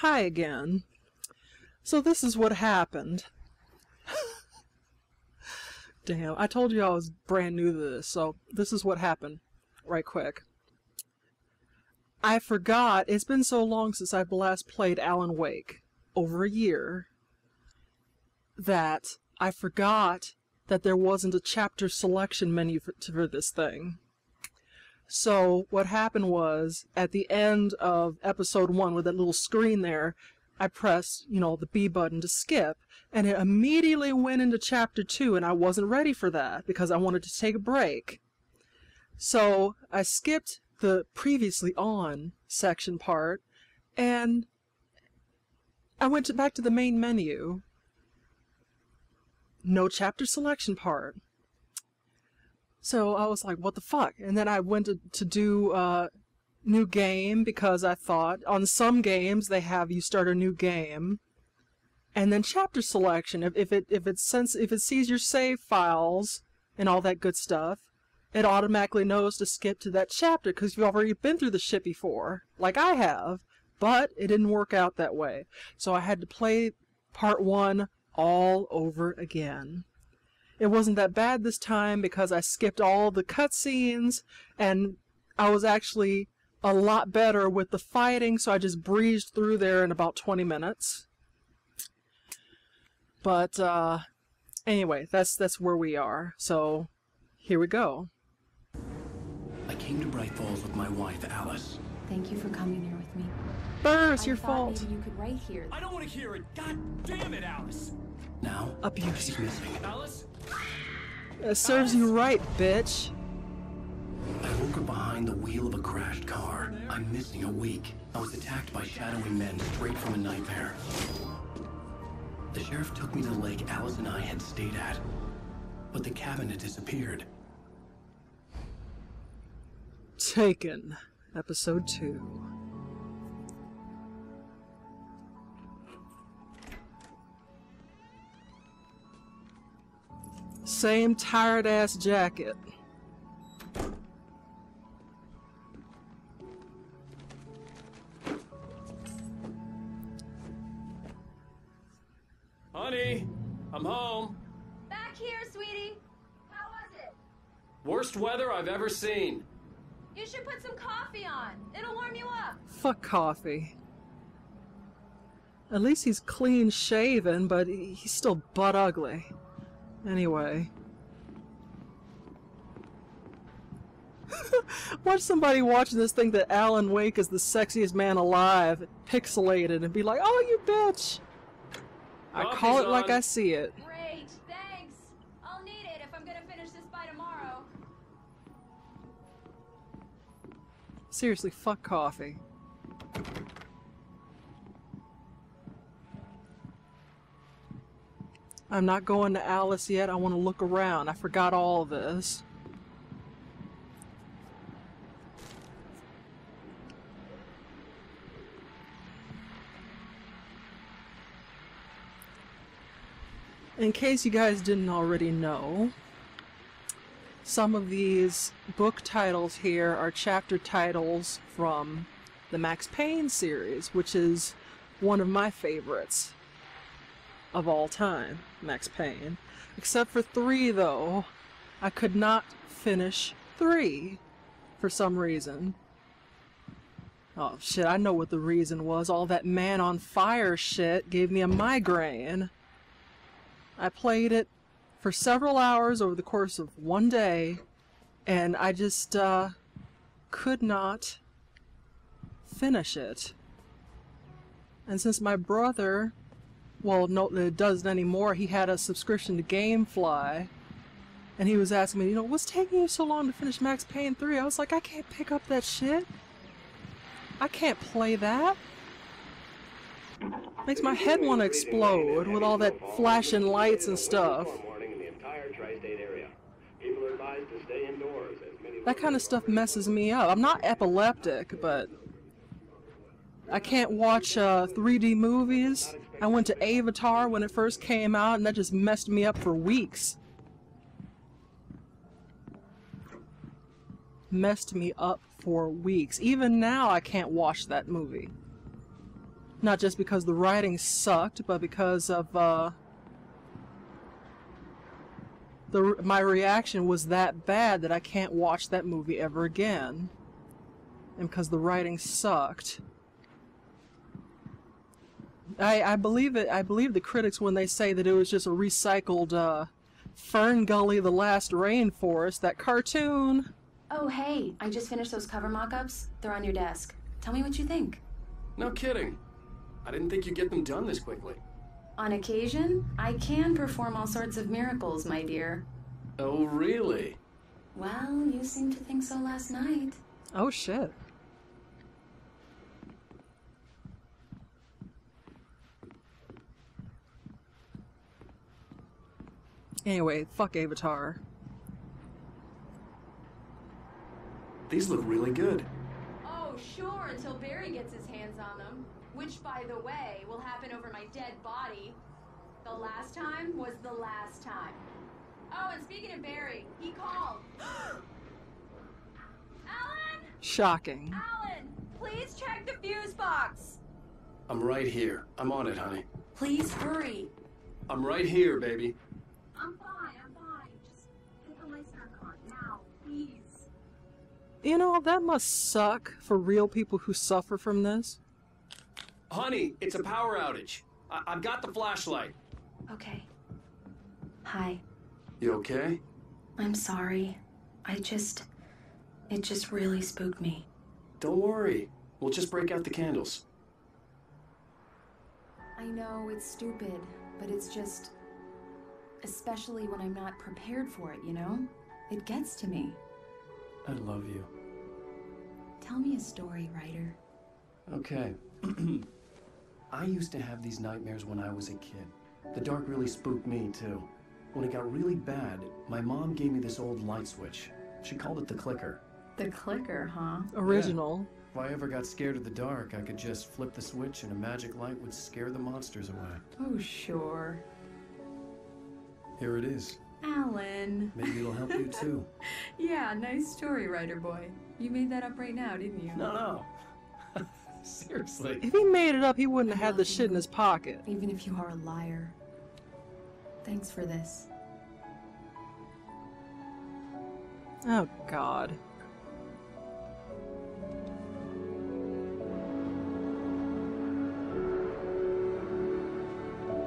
Hi again. So this is what happened. Damn, I told you I was brand new to this, so this is what happened. Right quick. I forgot, it's been so long since I've last played Alan Wake, over a year, that I forgot that there wasn't a chapter selection menu for this thing. So what happened was, at the end of episode 1 with that little screen there, I pressed, the B button to skip, and it immediately went into chapter 2, and I wasn't ready for that because I wanted to take a break. So I skipped the previously on section part, and I went back to the main menu. No chapter selection part. So I was like, what the fuck? And then I went to do new game because I thought on some games they have you start a new game. And then chapter selection, if it sees your save files and all that good stuff, it automatically knows to skip to that chapter because you've already been through the shit before, like I have. But it didn't work out that way. So I had to play part 1 all over again. It wasn't that bad this time because I skipped all the cutscenes and I was actually a lot better with the fighting, so I just breezed through there in about 20 minutes. But anyway, that's where we are. So here we go. I came to Bright Falls with my wife, Alice. Thank you for coming here with me. Burrs, your fault. Maybe you could write here. I don't want to hear it. God damn it, Alice. Now, Abuse. she's missing. Alice? It serves you right, bitch. I woke up behind the wheel of a crashed car. I'm missing a week. I was attacked by shadowy men straight from a nightmare. The sheriff took me to the lake Alice and I had stayed at, but the cabin had disappeared. Taken, episode 2. Same tired-ass jacket. Honey, I'm home. Back here, sweetie. How was it? Worst weather I've ever seen. You should put some coffee on. It'll warm you up. Fuck coffee. At least he's clean shaven, but he's still butt ugly. Anyway. Watch somebody watching this think that Alan Wake is the sexiest man alive, pixelated, and be like, oh, you bitch! I call it like I see it. Great, thanks. I'll need it if I'm gonna finish this by tomorrow. Seriously, fuck coffee. I'm not going to Alice yet. I want to look around. I forgot all this. In case you guys didn't already know, some of these book titles here are chapter titles from the Max Payne series, which is one of my favorites of all time, Max Payne. Except for 3, though. I could not finish 3 for some reason. Oh shit, I know what the reason was. All that Man on Fire shit gave me a migraine. I played it for several hours over the course of one day, and I just could not finish it. And since my brother, well, no, doesn't anymore, he had a subscription to GameFly, and he was asking me, what's taking you so long to finish Max Payne 3? I was like, I can't pick up that shit. I can't play that. Makes my head want to explode with all that flashing lights and stuff. That kind of stuff messes me up. I'm not epileptic, but I can't watch 3D movies. I went to Avatar when it first came out, and that just messed me up for weeks. Messed me up for weeks. Even now, I can't watch that movie. Not just because the writing sucked, but because of my reaction was that bad that I can't watch that movie ever again. And because the writing sucked. I believe it. I believe the critics when they say that it was just a recycled Fern Gully, The Last Rainforest, that cartoon. Oh, hey, I just finished those cover mock-ups. They're on your desk. Tell me what you think. No kidding. I didn't think you'd get them done this quickly. On occasion, I can perform all sorts of miracles, my dear. Oh, really? Well, you seemed to think so last night. Oh, shit. Anyway, fuck Avatar. These look really good. Oh, sure, until Barry gets his hands on them. Which, by the way, will happen over my dead body. The last time was the last time. Oh, and speaking of Barry, he called. Alan! Shocking. Alan! Please check the fuse box! I'm right here. I'm on it, honey. Please hurry. I'm right here, baby. I'm fine. Just get the lights back on now, please. You know, that must suck for real people who suffer from this. Honey, it's a power outage. I've got the flashlight. Okay. Hi. You okay? I'm sorry. It just really spooked me. Don't worry. We'll just break out the candles. I know it's stupid, but it's just... Especially when I'm not prepared for it, you know? It gets to me. I love you. Tell me a story, writer. Okay. I used to have these nightmares when I was a kid. The dark really spooked me, too. When it got really bad, my mom gave me this old light switch. She called it the clicker. The clicker, huh? Original. If I ever got scared of the dark, I could just flip the switch and a magic light would scare the monsters away. Oh, sure. Here it is. Alan. Maybe it'll help you, too. Yeah, nice story, writer boy. You made that up right now, didn't you? No. Seriously. If he made it up, he wouldn't have had the shit in his pocket. Even if you are a liar. Thanks for this. Oh, God.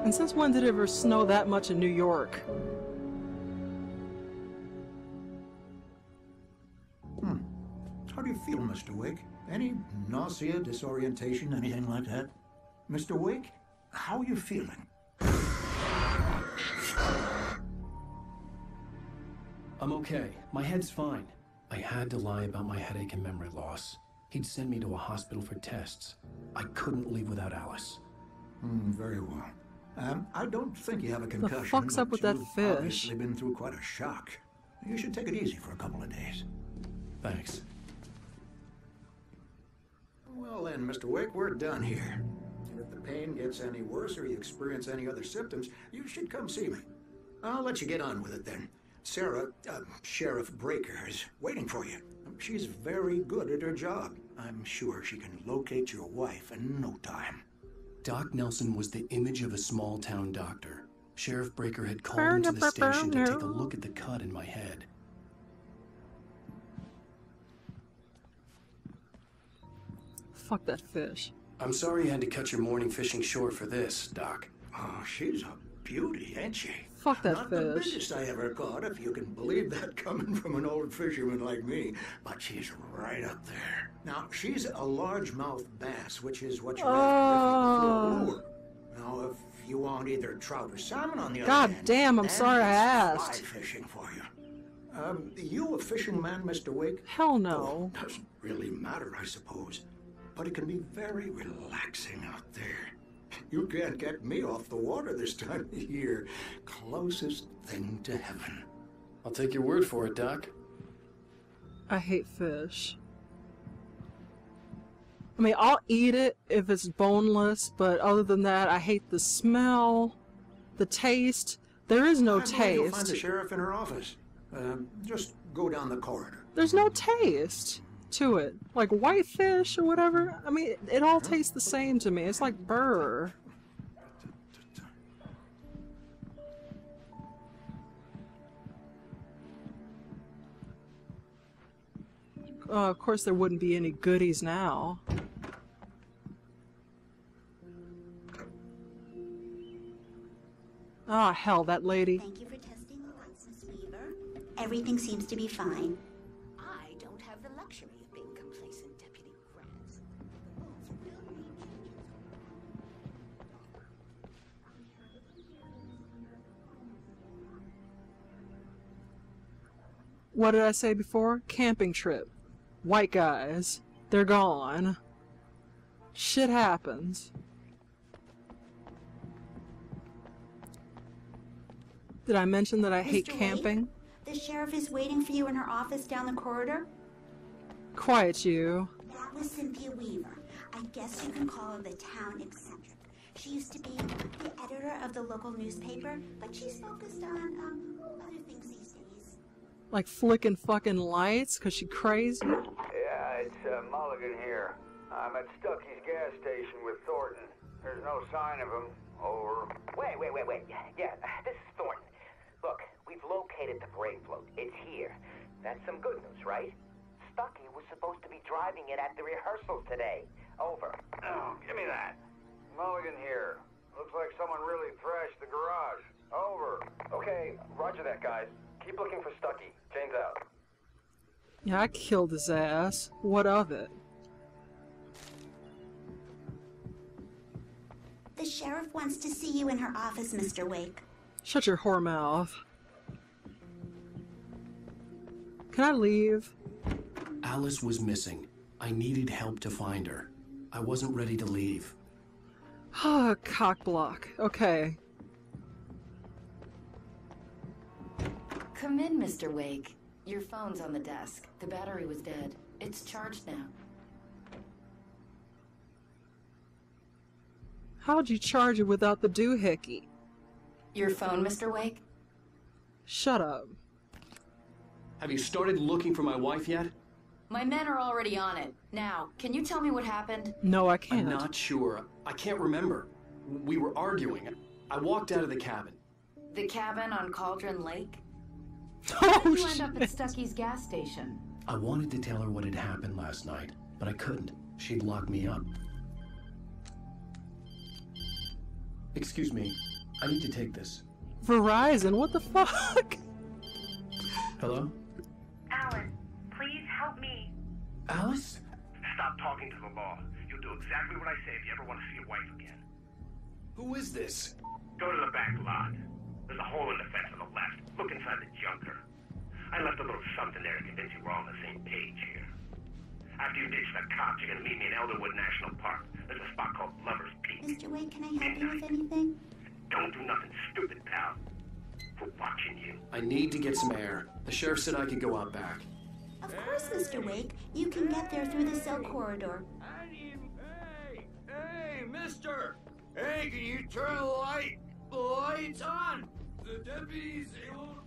And since when did it ever snow that much in New York? How do you feel, Mr. Wake? Any nausea, disorientation, anything like that? Mr. Wake, how are you feeling? I'm okay. My head's fine. I had to lie about my headache and memory loss. He'd send me to a hospital for tests. I couldn't leave without Alice. Very well. I don't think you have a concussion. The fuck's up with that you've fish? obviously been through quite a shock. You should take it easy for a couple of days. Thanks. Well then, Mr. Wake, we're done here. If the pain gets any worse or you experience any other symptoms, you should come see me. I'll let you get on with it then. Sarah, Sheriff Breaker, is waiting for you. She's very good at her job. I'm sure she can locate your wife in no time. Doc Nelson was the image of a small-town doctor. Sheriff Breaker had called him to the station to take a look at the cut in my head. Fuck that fish. I'm sorry you had to cut your morning fishing short for this, Doc. Oh, she's a beauty, ain't she? Fuck that Not the fish. biggest I ever caught, if you can believe that coming from an old fisherman like me. But she's right up there. Now, she's a largemouth bass, which is what you're after if you lure. Now, if you want either trout or salmon on the other God hand, damn, I'm then sorry I it's asked. fly fishing for you. You a fishing man, Mr. Wake? Hell no. Oh, doesn't really matter, I suppose. But it can be very relaxing out there. You can't get me off the water this time of year. Closest thing to heaven. I'll take your word for it, Doc. I hate fish. I mean, I'll eat it if it's boneless, but other than that, I hate the smell, the taste. There is no I believe you'll find the taste. sheriff in her office. Just go down the corridor. There's no taste to it. Like whitefish or whatever. I mean, it all tastes the same to me. It's like burr. Of course, there wouldn't be any goodies now. Ah, hell, that lady. Thank you for testing the lights, Miss Weaver. Everything seems to be fine. I don't have the luxury of being complacent, Deputy Grant. What did I say before? Camping trip. White guys. They're gone. Shit happens. Did I mention that I hate Mr. camping? Wade, the sheriff is waiting for you in her office down the corridor. Quiet you. That was Cynthia Weaver. I guess you can call her the town eccentric. She used to be the editor of the local newspaper, but she's focused on other things these days. Like flicking fucking lights cause she crazy? Yeah, it's Mulligan here. I'm at Stucky's gas station with Thornton. There's no sign of him. Over. Wait. Yeah, this is Thornton. Look, we've located the brake float. It's here. That's some good news, right? Stucky was supposed to be driving it at the rehearsals today. Over. Oh, give me that. Mulligan here. Looks like someone really thrashed the garage. Over. Okay, roger that, guys. Keep looking for Stucky. Jane's out. Yeah, I killed his ass. What of it? The sheriff wants to see you in her office, Mr. Wake. Shut your whore mouth. Can I leave? Alice was missing. I needed help to find her. I wasn't ready to leave. Ah, cock block. Okay. Come in, Mr. Wake. Your phone's on the desk. The battery was dead. It's charged now. How'd you charge it without the doohickey? Your phone, Mr. Wake? Shut up. Have you started looking for my wife yet? My men are already on it. Now, can you tell me what happened? No, I can't. I'm not sure. I can't remember. We were arguing. I walked out of the cabin. The cabin on Cauldron Lake? Oh, How did you end up shit. at Stucky's gas station? I wanted to tell her what had happened last night, but I couldn't. She'd lock me up. Excuse me. I need to take this. Verizon, what the fuck? Hello? Alan, please help me. Alice? Stop talking to the law. You'll do exactly what I say if you ever want to see your wife again. Who is this? Go to the back lot. There's a hole in the fence on the left. Look inside the junker. I left a little something there to convince you we're all on the same page here. After you ditch the cops, you're gonna meet me in Elderwood National Park. There's a spot called Lover's Peak. Mr. Wake, can I help you with anything? Don't do nothing stupid, pal. We're watching you. I need to get some air. The sheriff said I could go out back. Of course, Mr. Wake. You can get there through the cell corridor. Hey, mister! Hey, can you turn the lights on? The deputies, they don't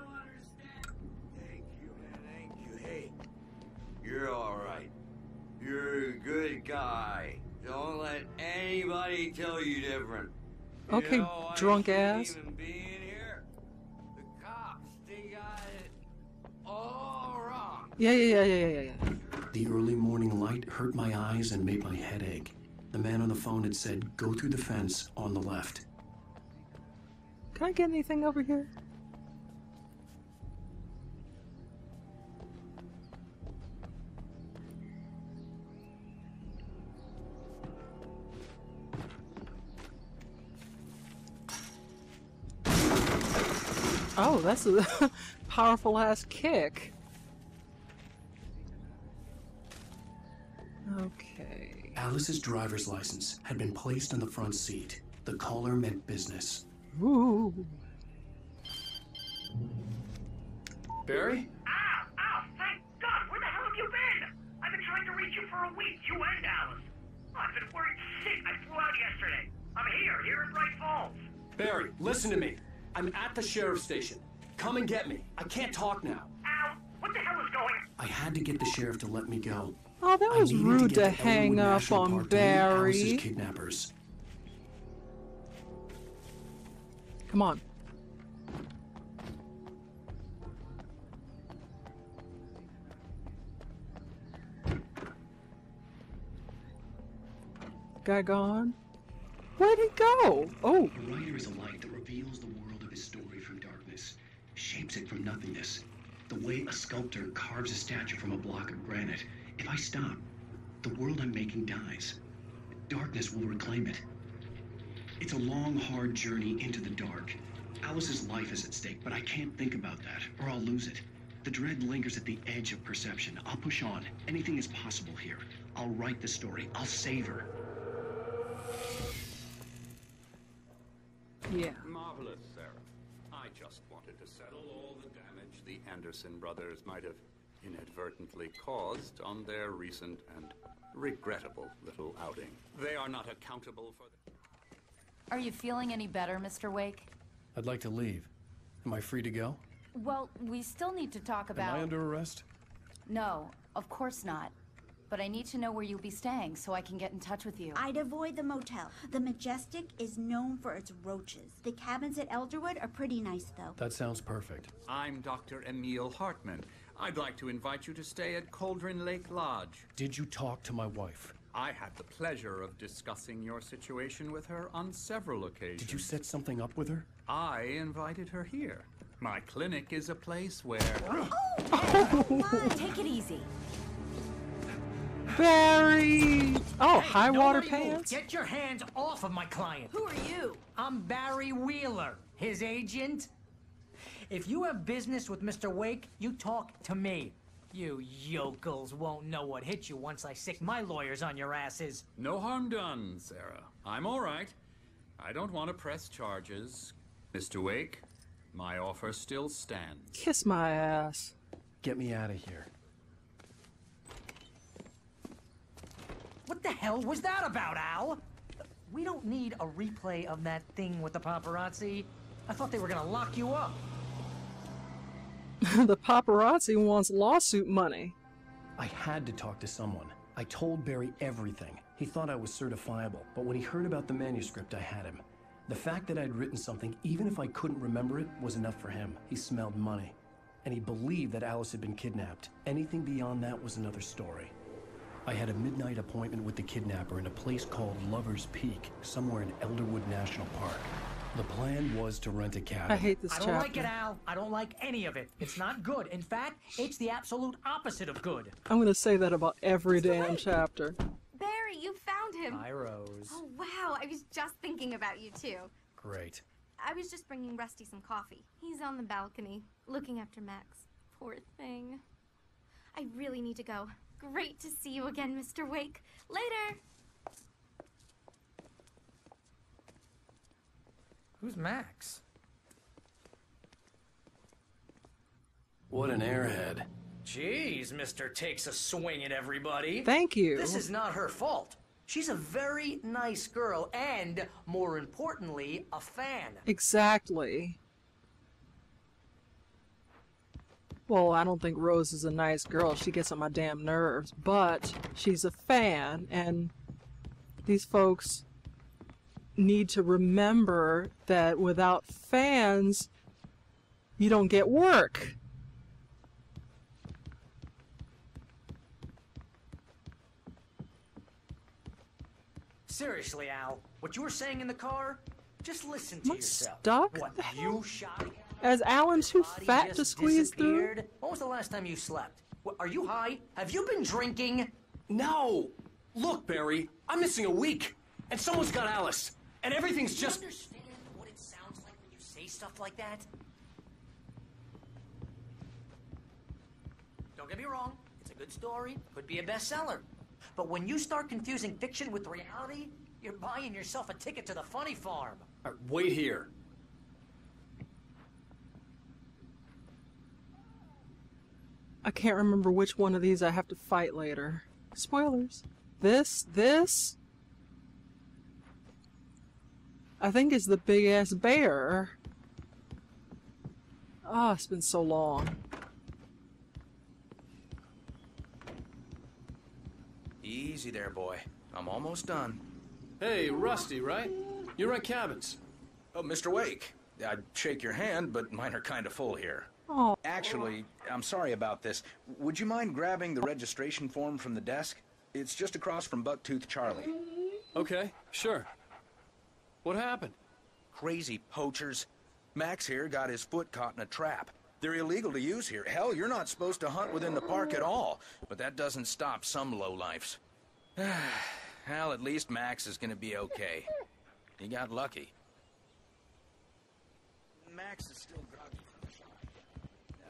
understand. Thank you, man, thank you. Hey, you're alright. You're a good guy. Don't let anybody tell you different. Okay, You know, drunk I shouldn't ass. even be in here. The cops, they got it all wrong. Yeah. The early morning light hurt my eyes and made my head ache. The man on the phone had said, go through the fence on the left. Can I get anything over here? Oh, that's a powerful ass kick. Okay. Alice's driver's license had been placed on the front seat. The caller meant business. Ooh. Barry? Ow! Thank God! Where the hell have you been? I've been trying to reach you for a week, you and Alice. I've been worried sick. I flew out yesterday. I'm here in Bright Falls. Barry, listen to me. I'm at the sheriff's station. Come and get me. I can't talk now. Al, what the hell is going on? I had to get the sheriff to let me go. Oh, that was rude to hang up National on Park to meet Alice's Barry. kidnappers. Come on. Guy gone? Where'd he go? Oh. A writer is a light that reveals the world of his story from darkness, shapes it from nothingness. The way a sculptor carves a statue from a block of granite. If I stop, the world I'm making dies. Darkness will reclaim it. It's a long, hard journey into the dark. Alice's life is at stake, but I can't think about that, or I'll lose it. The dread lingers at the edge of perception. I'll push on. Anything is possible here. I'll write the story. I'll save her. Yeah. Marvelous, Sarah. I just wanted to settle all the damage the Anderson brothers might have inadvertently caused on their recent and regrettable little outing. They are not accountable for the... Are you feeling any better, Mr. Wake? I'd like to leave. Am I free to go? Well, we still need to talk about... Am I under arrest? No, of course not. But I need to know where you'll be staying so I can get in touch with you. I'd avoid the motel. The Majestic is known for its roaches. The cabins at Elderwood are pretty nice, though. That sounds perfect. I'm Dr. Emil Hartman. I'd like to invite you to stay at Cauldron Lake Lodge. Did you talk to my wife? I had the pleasure of discussing your situation with her on several occasions. Did you set something up with her? I invited her here. My clinic is a place where... Oh, take it easy. Barry! Oh, Hey, high water nobody move. pants? Get your hands off of my client. Who are you? I'm Barry Wheeler, his agent. If you have business with Mr. Wake, you talk to me. You yokels won't know what hit you once I sick my lawyers on your asses. No harm done, Sarah. I'm all right. I don't want to press charges. Mr. Wake, my offer still stands. Kiss my ass. Get me out of here. What the hell was that about, Al? We don't need a replay of that thing with the paparazzi. I thought they were gonna lock you up. The paparazzi wants lawsuit money. I had to talk to someone. I told Barry everything. He thought I was certifiable, but when he heard about the manuscript, I had him. The fact that I'd written something, even if I couldn't remember it, was enough for him. He smelled money. And he believed that Alice had been kidnapped. Anything beyond that was another story. I had a midnight appointment with the kidnapper in a place called Lover's Peak, somewhere in Elderwood National Park. The plan was to rent a cabin. I hate this I chapter. don't like it, Al. I don't like any of it. It's not good. In fact, it's the absolute opposite of good. I'm gonna say that about every damn chapter. Barry, you found him. Hi, Rose. Oh, wow. I was just thinking about you, too. Great. I was just bringing Rusty some coffee. He's on the balcony, looking after Max. Poor thing. I really need to go. Great to see you again, Mr. Wake. Later! Who's Max? What an airhead. Jeez, Mr. Takes a swing at everybody. Thank you. This is not her fault. She's a very nice girl and, more importantly, a fan. Exactly. Well, I don't think Rose is a nice girl. She gets on my damn nerves. But she's a fan, and these folks need to remember that without fans, you don't get work. Seriously, Al, what you were saying in the car, just listen to I'm yourself. stuck? What, you shot? As Alan's too Body fat just to squeeze through? disappeared? When was the last time you slept? What, are you high? Have you been drinking? No! Look, Barry, I'm missing a week, and someone's got Alice, and everything's just... Do you understand what it sounds like when you say stuff like that? Don't get me wrong, it's a good story, could be a bestseller. But when you start confusing fiction with reality, you're buying yourself a ticket to the funny farm. Wait here. I can't remember which one of these I have to fight later. Spoilers. This? I think it's the big-ass bear. Oh, it's been so long. Easy there, boy. I'm almost done. Hey, Rusty, right? You rent cabins. Oh, Mr. Wake. I'd shake your hand, but mine are kind of full here. Oh. Actually, I'm sorry about this. Would you mind grabbing the registration form from the desk? It's just across from Bucktooth Charlie. Okay, sure. What happened? Crazy poachers. Max here got his foot caught in a trap. They're illegal to use here. Hell, you're not supposed to hunt within the park at all. But that doesn't stop some lowlifes. Well, at least Max is gonna be okay. He got lucky. Max is still groggy from the shot.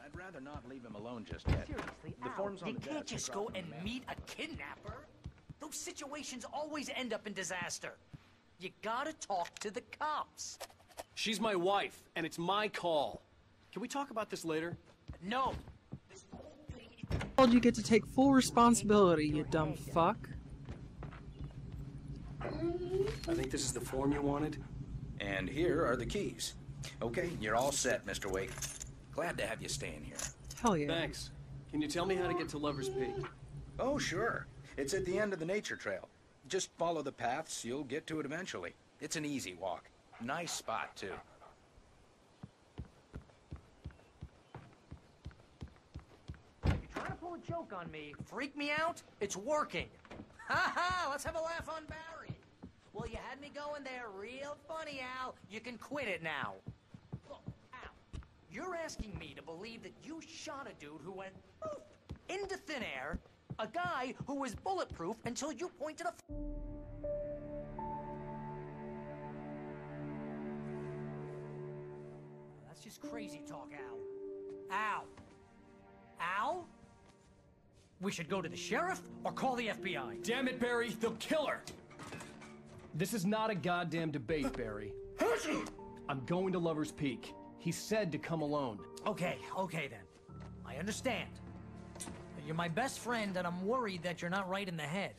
I'd rather not leave him alone just yet. Seriously, The form's on you the can't desk just across go from and the map. meet a kidnapper. Those situations always end up in disaster. You gotta talk to the cops. She's my wife, and it's my call. Can we talk about this later? No. Told you get to take full responsibility, you dumb fuck. I think this is the form you wanted. And here are the keys. Okay, you're all set, Mr. Wake. Glad to have you staying here. Hell yeah. Thanks. Can you tell me how to get to Lover's Peak? Oh, sure. It's at the end of the nature trail. Just follow the paths, you'll get to it eventually. It's an easy walk. Nice spot, too. You're trying to pull a joke on me. Freak me out? It's working. Ha ha! Let's have a laugh on Barry. Well, you had me going there real funny, Al. You can quit it now. Look, Al, you're asking me to believe that you shot a dude who went poof into thin air, a guy who was bulletproof until you pointed a... That's just crazy talk, Al. Al! Al? We should go to the sheriff or call the FBI. Damn it, Barry, they'll kill her! This is not a goddamn debate, Barry. I'm going to Lover's Peak. He said to come alone. Okay then. I understand. You're my best friend, and I'm worried that you're not right in the head.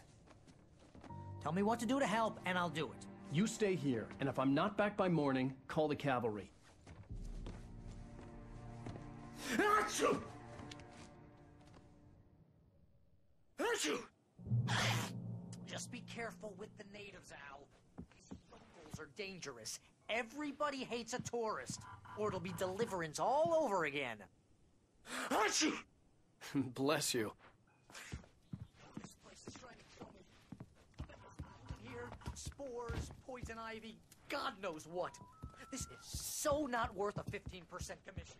Tell me what to do to help, and I'll do it. You stay here, and if I'm not back by morning, call the cavalry. Achoo! Just be careful with the natives, Al. These locals are dangerous. Everybody hates a tourist, or it'll be deliverance all over again. Achoo! Bless you. This place is trying to kill me. Here, spores, poison ivy, God knows what. This is so not worth a 15% commission.